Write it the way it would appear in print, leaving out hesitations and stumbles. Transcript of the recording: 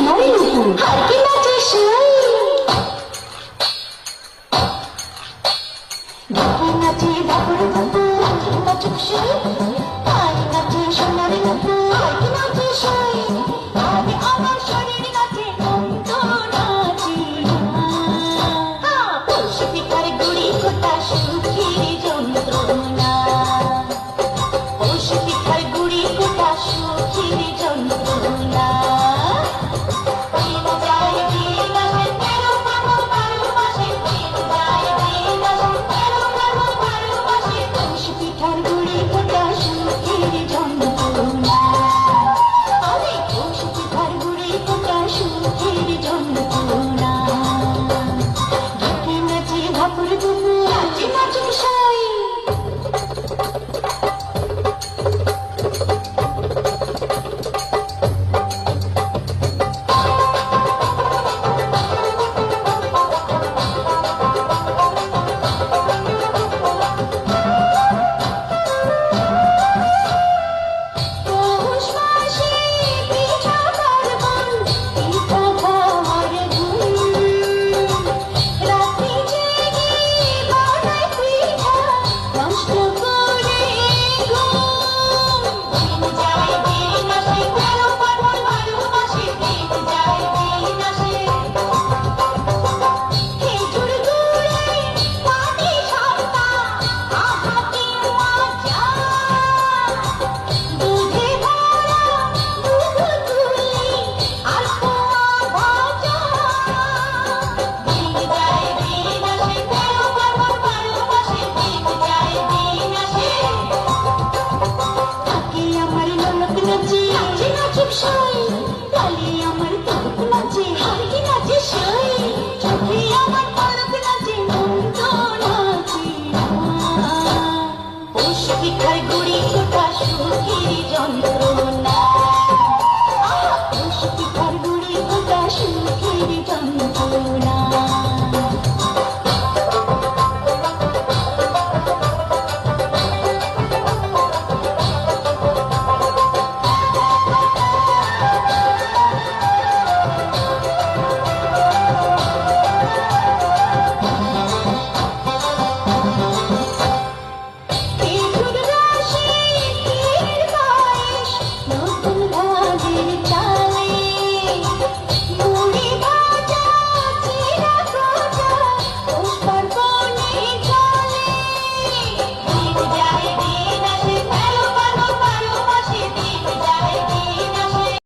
তোমারই উপর আর কি নাচে শুই দেখে নাচে বাপুর বাপু নাচুক শুই আর নাচে সোনার বাপু আর কি নাচে শুই আমি আমার শরীর নাচে মন্দ নাচি পরশু পিঠার গুড়ি কোটা সুখের যন্ত্রণা পরশু পিঠার গুড়ি কোটা সুখের যন্ত্রণা Show